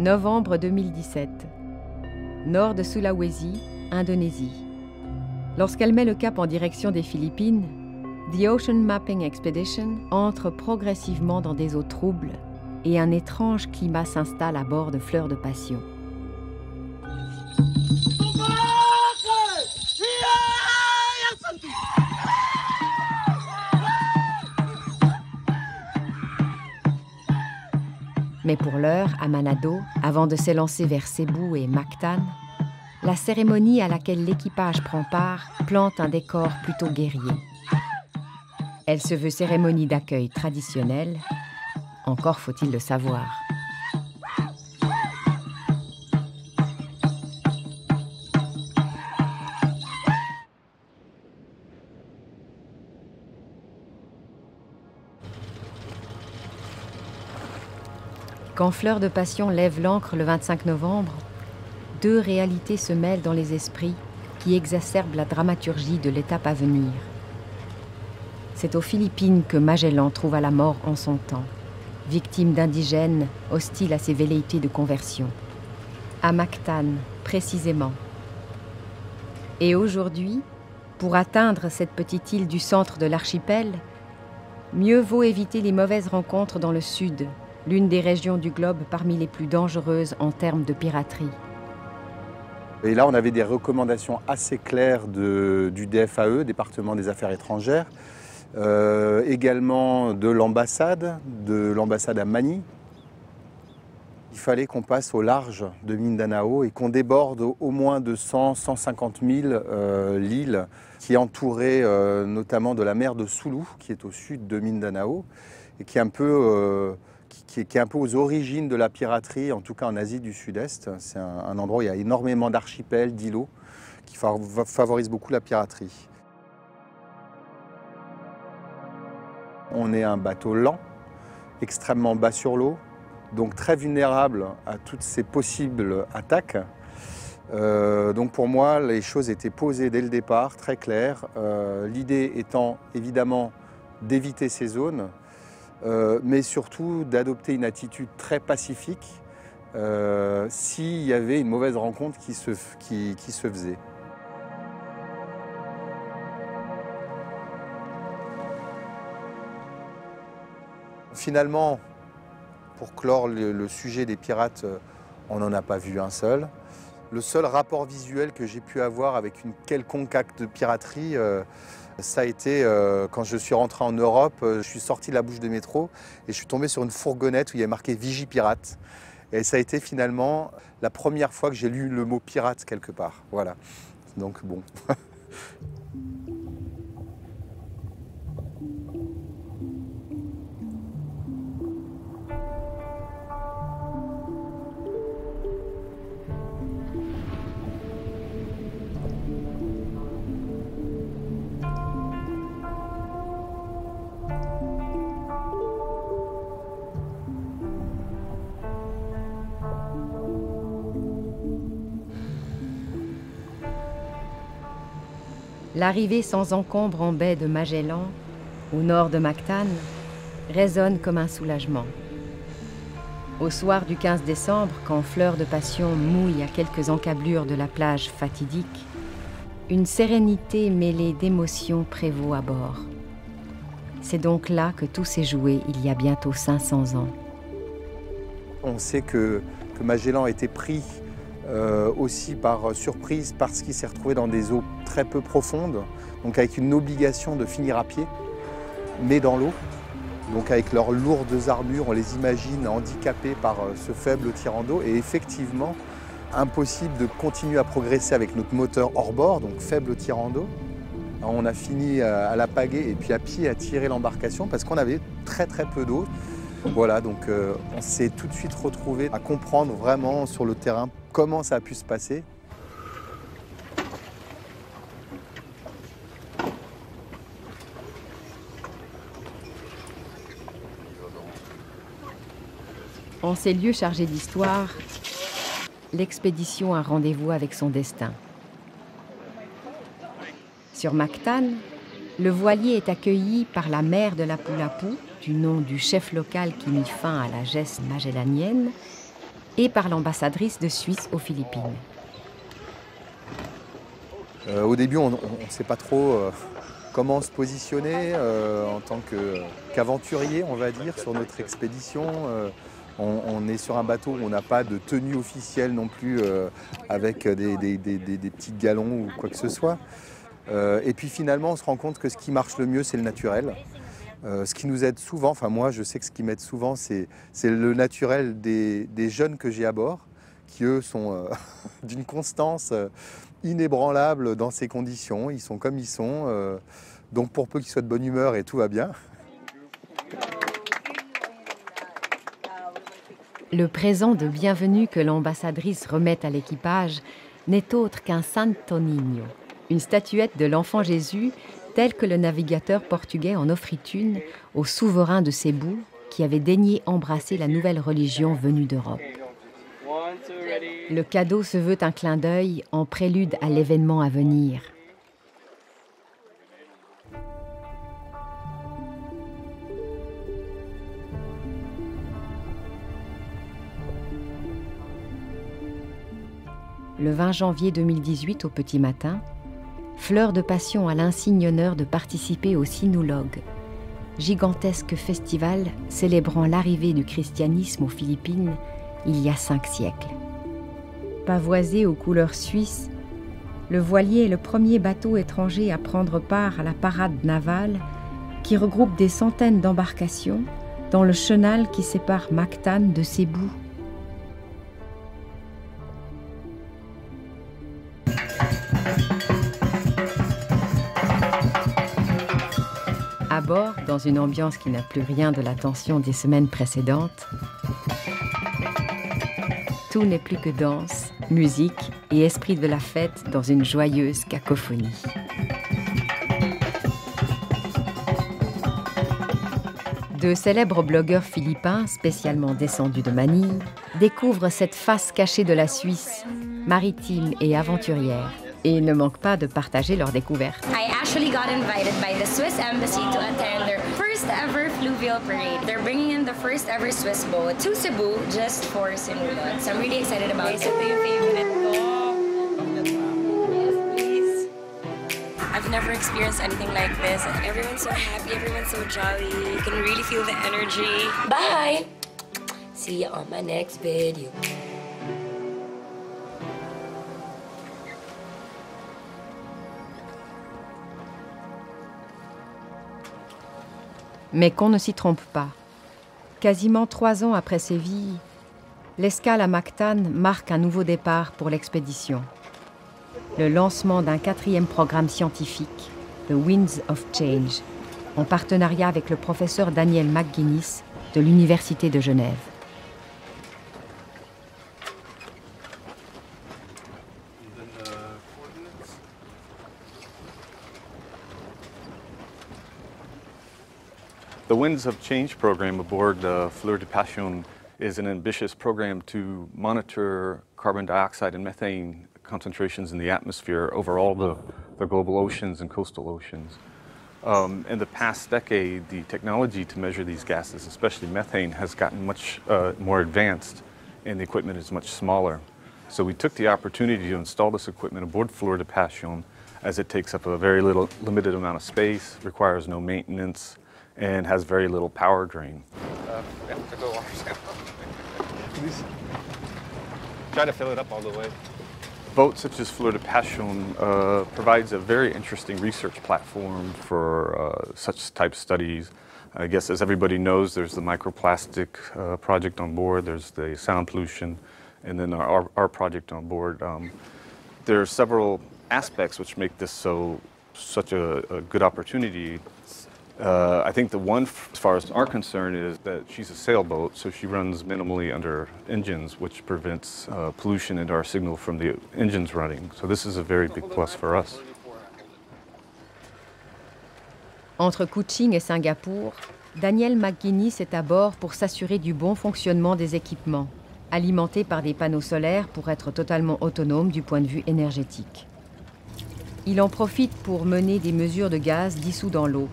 Novembre 2017. Nord de Sulawesi, Indonésie. Lorsqu'elle met le cap en direction des Philippines, The Ocean Mapping Expedition entre progressivement dans des eaux troubles et un étrange climat s'installe à bord de Fleur de Passion. Mais pour l'heure, à Manado, avant de s'élancer vers Cebu et Mactan, la cérémonie à laquelle l'équipage prend part plante un décor plutôt guerrier. Elle se veut cérémonie d'accueil traditionnelle, encore faut-il le savoir. Quand Fleur de Passion lève l'ancre le 25 novembre, deux réalités se mêlent dans les esprits qui exacerbent la dramaturgie de l'étape à venir. C'est aux Philippines que Magellan trouva la mort en son temps, victime d'indigènes hostiles à ses velléités de conversion. À Mactan, précisément. Et aujourd'hui, pour atteindre cette petite île du centre de l'archipel, mieux vaut éviter les mauvaises rencontres dans le sud, l'une des régions du globe parmi les plus dangereuses en termes de piraterie. Et là, on avait des recommandations assez claires du DFAE, Département des Affaires étrangères, également de l'ambassade à Manille. Il fallait qu'on passe au large de Mindanao et qu'on déborde au moins de 150 000 l'île qui est entourée notamment de la mer de Sulu, qui est au sud de Mindanao, et qui est un peu aux origines de la piraterie, en tout cas en Asie du Sud-Est. C'est un endroit où il y a énormément d'archipels, d'îlots, qui favorisent beaucoup la piraterie. On est un bateau lent, extrêmement bas sur l'eau, donc très vulnérable à toutes ces possibles attaques. Donc pour moi, les choses étaient posées dès le départ, très claires. L'idée étant évidemment d'éviter ces zones, mais surtout d'adopter une attitude très pacifique s'il y avait une mauvaise rencontre qui se faisait. Finalement, pour clore le sujet des pirates, on n'en a pas vu un seul. Le seul rapport visuel que j'ai pu avoir avec une quelconque acte de piraterie, ça a été quand je suis rentré en Europe, je suis sorti de la bouche de métro et je suis tombé sur une fourgonnette où il y avait marqué Vigie Pirate. Et ça a été finalement la première fois que j'ai lu le mot pirate quelque part. Voilà. Donc bon. L'arrivée sans encombre en baie de Magellan, au nord de Mactan, résonne comme un soulagement. Au soir du 15 décembre, quand Fleur de Passion mouille à quelques encablures de la plage fatidique, une sérénité mêlée d'émotions prévaut à bord. C'est donc là que tout s'est joué il y a bientôt 500 ans. On sait que Magellan a été pris aussi par surprise parce qu'il s'est retrouvé dans des eaux très peu profondes, donc avec une obligation de finir à pied, mais dans l'eau. Donc avec leurs lourdes armures, on les imagine handicapés par ce faible tirant d'eau et effectivement impossible de continuer à progresser avec notre moteur hors bord, donc faible tirant d'eau. On a fini à la pagaie et puis à pied à tirer l'embarcation parce qu'on avait très peu d'eau. Voilà, donc on s'est tout de suite retrouvé à comprendre vraiment sur le terrain comment ça a pu se passer. En ces lieux chargés d'histoire, l'expédition a rendez-vous avec son destin. Sur Mactan, le voilier est accueilli par la mère de Lapu-Lapu, du nom du chef local qui mit fin à la geste magellanienne, et par l'ambassadrice de Suisse aux Philippines. Au début, on ne sait pas trop comment se positionner en tant qu'aventurier, on va dire, sur notre expédition. On est sur un bateau où on n'a pas de tenue officielle non plus avec des petits galons ou quoi que ce soit. Et puis finalement, on se rend compte que ce qui marche le mieux, c'est le naturel. Ce qui nous aide souvent, enfin moi je sais que ce qui m'aide souvent, c'est le naturel des jeunes que j'ai à bord, qui eux sont d'une constance inébranlable dans ces conditions. Ils sont comme ils sont, donc pour peu qu'ils soient de bonne humeur et tout va bien. Le présent de bienvenue que l'ambassadrice remet à l'équipage n'est autre qu'un Santo Niño, une statuette de l'enfant Jésus telle que le navigateur portugais en offrit une au souverain de Cébou qui avait daigné embrasser la nouvelle religion venue d'Europe. Le cadeau se veut un clin d'œil en prélude à l'événement à venir. Le 20 janvier 2018 au petit matin, Fleur de Passion a l'insigne honneur de participer au Sinulog, gigantesque festival célébrant l'arrivée du christianisme aux Philippines il y a 5 siècles. Pavoisé aux couleurs suisses, le voilier est le premier bateau étranger à prendre part à la parade navale qui regroupe des centaines d'embarcations dans le chenal qui sépare Mactan de Cébou. À bord, dans une ambiance qui n'a plus rien de la tension des semaines précédentes, tout n'est plus que danse, musique et esprit de la fête dans une joyeuse cacophonie. De célèbres blogueurs philippins, spécialement descendus de Manille, découvrent cette face cachée de la Suisse, maritime et aventurière, et ne manquent pas de partager leur découverte. I actually got invited by the Swiss Embassy to attend their first ever fluvial parade. They're bringing in the first ever Swiss boat to Cebu just for Sinulog. So I'm really excited about it. Ito yung favorite ko. Yes, please. I've never experienced anything like this. Everyone's so happy, everyone's so jolly. You can really feel the energy. Bye! See you on my next video. Mais qu'on ne s'y trompe pas. Quasiment 3 ans après Séville, l'escale à Mactan marque un nouveau départ pour l'expédition. Le lancement d'un 4e programme scientifique, The Winds of Change, en partenariat avec le professeur Daniel McGuinness de l'Université de Genève. The Winds of Change program aboard Fleur de Passion is an ambitious program to monitor carbon dioxide and methane concentrations in the atmosphere over all the global oceans and coastal oceans. In the past decade, the technology to measure these gases, especially methane, has gotten much more advanced and the equipment is much smaller. So we took the opportunity to install this equipment aboard Fleur de Passion as it takes up a very limited amount of space, requires no maintenance, and has very little power drain. We have to go ourselves. Trying to fill it up all the way. Boats such as Fleur de Passion provides a very interesting research platform for such type studies. I guess as everybody knows, there's the microplastic project on board, there's the sound pollution, and then our project on board. There are several aspects which make this such a good opportunity. I think the one, as far as our concern, is that she's a sailboat, so she runs minimally under engines, which prevents pollution into our signal from the engines running. So this is a very big plus for us. Entre Kuching et Singapour, Daniel McGuinness est à bord pour s'assurer du bon fonctionnement des équipements, alimentés par des panneaux solaires pour être totalement autonomes du point de vue énergétique. Il en profite pour mener des mesures de gaz dissous dans l'eau,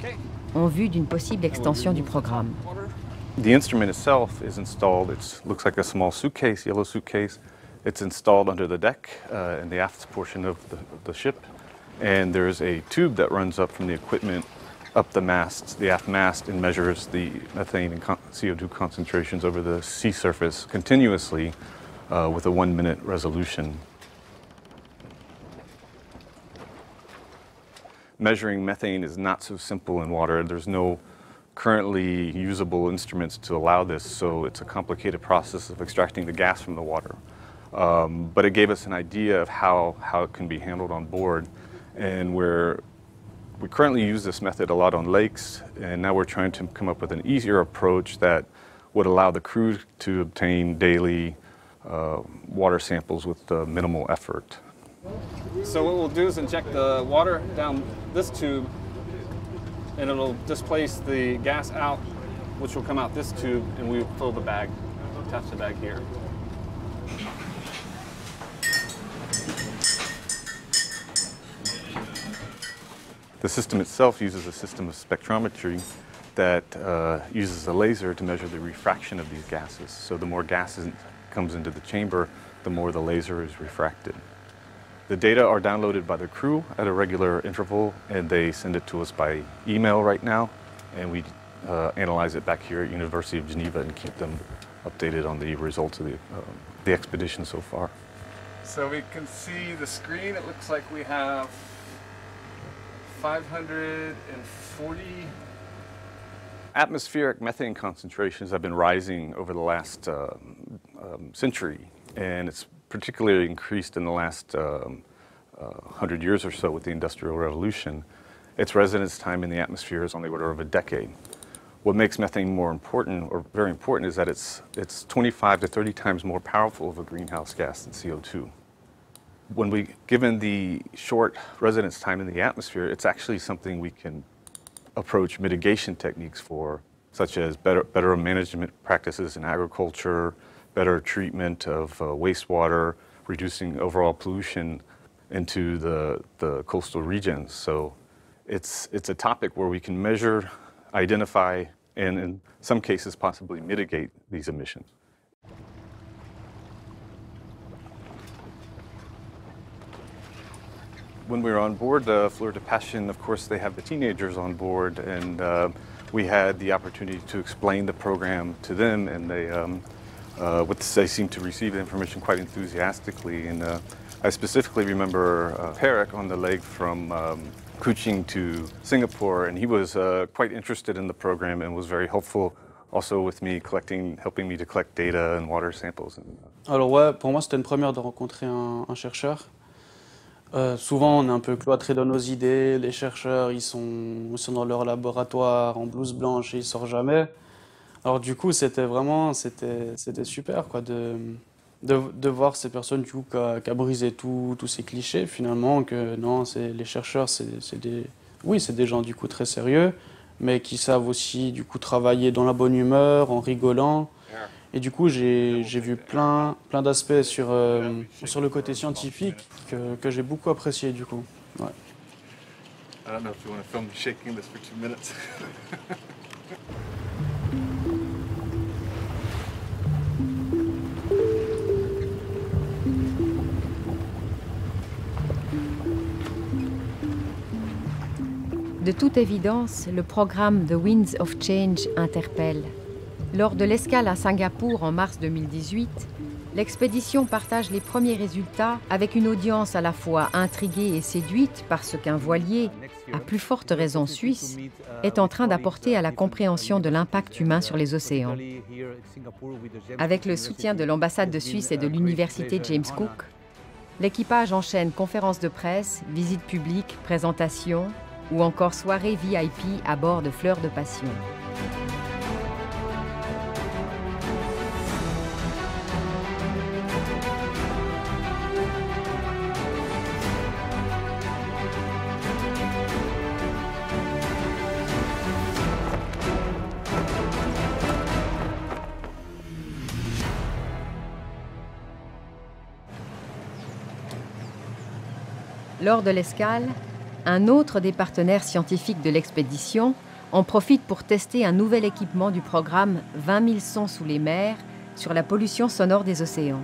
en vue d'une possible extension du programme. The instrument itself is installed, it looks like a small suitcase, yellow suitcase. It's installed under the deck in the aft portion of the ship. And there's a tube that runs up from the equipment up the mast, the aft mast, and measures the methane and CO2 concentrations over the sea surface continuously with a 1-minute resolution. Measuring methane is not so simple in water. There's no currently usable instruments to allow this, so it's a complicated process of extracting the gas from the water. But it gave us an idea of how it can be handled on board, and we currently use this method a lot on lakes, and now we're trying to come up with an easier approach that would allow the crew to obtain daily water samples with minimal effort. So what we'll do is inject the water down this tube, and it'll displace the gas out, which will come out this tube, and we will fill the bag, attach the bag here. The system itself uses a system of spectrometry that uses a laser to measure the refraction of these gases. So the more gas comes into the chamber, the more the laser is refracted. The data are downloaded by the crew at a regular interval, and they send it to us by email right now, and we analyze it back here at University of Geneva and keep them updated on the results of the expedition so far. So we can see the screen. It looks like we have 540. Atmospheric methane concentrations have been rising over the last century, and it's particularly increased in the last 100 years or so with the Industrial Revolution. Its residence time in the atmosphere is on the order of a decade. What makes methane more important, or very important, is that it's 25 to 30 times more powerful of a greenhouse gas than CO2. Given the short residence time in the atmosphere, it's actually something we can approach mitigation techniques for, such as better management practices in agriculture, better treatment of wastewater, reducing overall pollution into the coastal regions. So it's a topic where we can measure, identify, and in some cases possibly mitigate these emissions. When we were on board Fleur de Passion, of course, they have the teenagers on board, and we had the opportunity to explain the program to them, and they seem to receive the information quite enthusiastically. And I specifically remember Perik on the leg from Kuching to Singapore, and he was quite interested in the program and was very helpful also with me helping me to collect data and water samples. Alors ouais, pour moi c'était une première de rencontrer un chercheur. Souvent on est un peu cloîtré dans nos idées, les chercheurs ils sont dans leur laboratoire en blouse blanche et ils sortent jamais. Alors du coup c'était super quoi, de voir ces personnes du coup, qui a brisé tous ces clichés finalement, que non, les chercheurs c'est des gens du coup très sérieux, mais qui savent aussi du coup travailler dans la bonne humeur, en rigolant. Et du coup j'ai vu plein d'aspects sur le côté scientifique que j'ai beaucoup apprécié du coup. Ouais. I don't know if you want to film me shaking this for 2 minutes. De toute évidence, le programme The Winds of Change interpelle. Lors de l'escale à Singapour en mars 2018, l'expédition partage les premiers résultats avec une audience à la fois intriguée et séduite par ce qu'un voilier, à plus forte raison suisse, est en train d'apporter à la compréhension de l'impact humain sur les océans. Avec le soutien de l'ambassade de Suisse et de l'université James Cook, l'équipage enchaîne conférences de presse, visites publiques, présentations ou encore soirées VIP à bord de Fleur de Passion. Lors de l'escale, un autre des partenaires scientifiques de l'expédition, en profite pour tester un nouvel équipement du programme 20 000 sons sous les mers sur la pollution sonore des océans.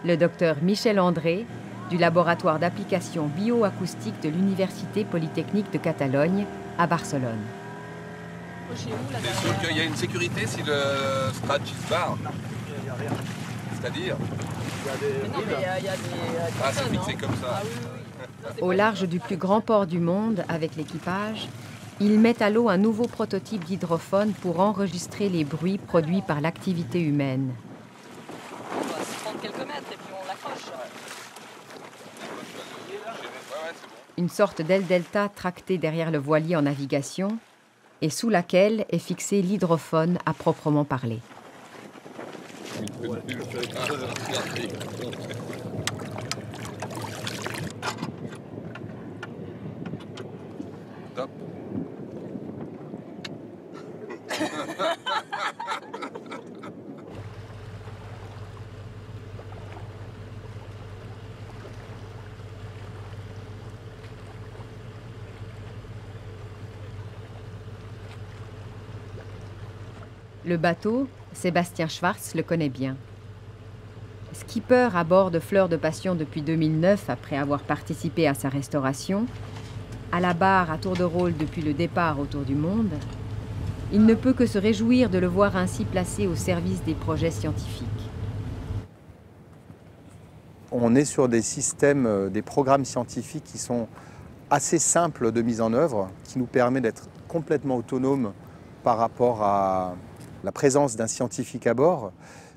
Le docteur Michel André, du laboratoire d'application bioacoustique de l'Université Polytechnique de Catalogne à Barcelone. C'est sûr qu'il y a une sécurité si le scratch se barre. C'est-à-dire Ah, c'est fixé comme ça. Au large du plus grand port du monde, avec l'équipage, ils mettent à l'eau un nouveau prototype d'hydrophone pour enregistrer les bruits produits par l'activité humaine. On va se prendre quelques mètres et puis on l'accroche. Une sorte d'aile delta tractée derrière le voilier en navigation et sous laquelle est fixé l'hydrophone à proprement parler. Top. Le bateau, Sébastien Schwartz le connaît bien. Skipper à bord de Fleur de Passion depuis 2009 après avoir participé à sa restauration, à la barre à tour de rôle depuis le départ autour du monde, il ne peut que se réjouir de le voir ainsi placé au service des projets scientifiques. On est sur des systèmes, des programmes scientifiques qui sont assez simples de mise en œuvre, qui nous permet d'être complètement autonomes par rapport à la présence d'un scientifique à bord.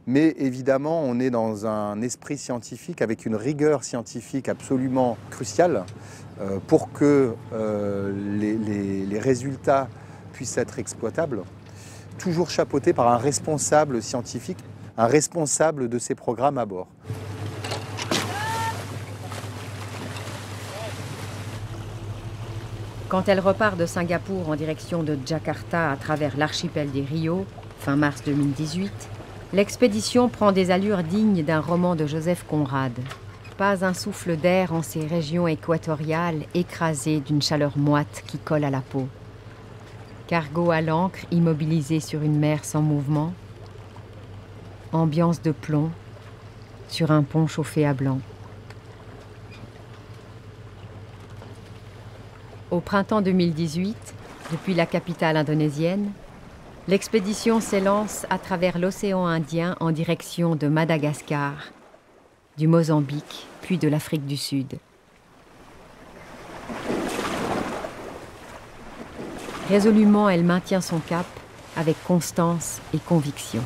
Mais évidemment, on est dans un esprit scientifique avec une rigueur scientifique absolument cruciale pour que les résultats puissent être exploitables, toujours chapeauté par un responsable scientifique, un responsable de ces programmes à bord. Quand elle repart de Singapour en direction de Jakarta à travers l'archipel des Rio, fin mars 2018, l'expédition prend des allures dignes d'un roman de Joseph Conrad. Pas un souffle d'air en ces régions équatoriales écrasées d'une chaleur moite qui colle à la peau. Cargo à l'ancre immobilisé sur une mer sans mouvement. Ambiance de plomb sur un pont chauffé à blanc. Au printemps 2018, depuis la capitale indonésienne, l'expédition s'élance à travers l'océan Indien en direction de Madagascar, du Mozambique, puis de l'Afrique du Sud. Résolument, elle maintient son cap avec constance et conviction.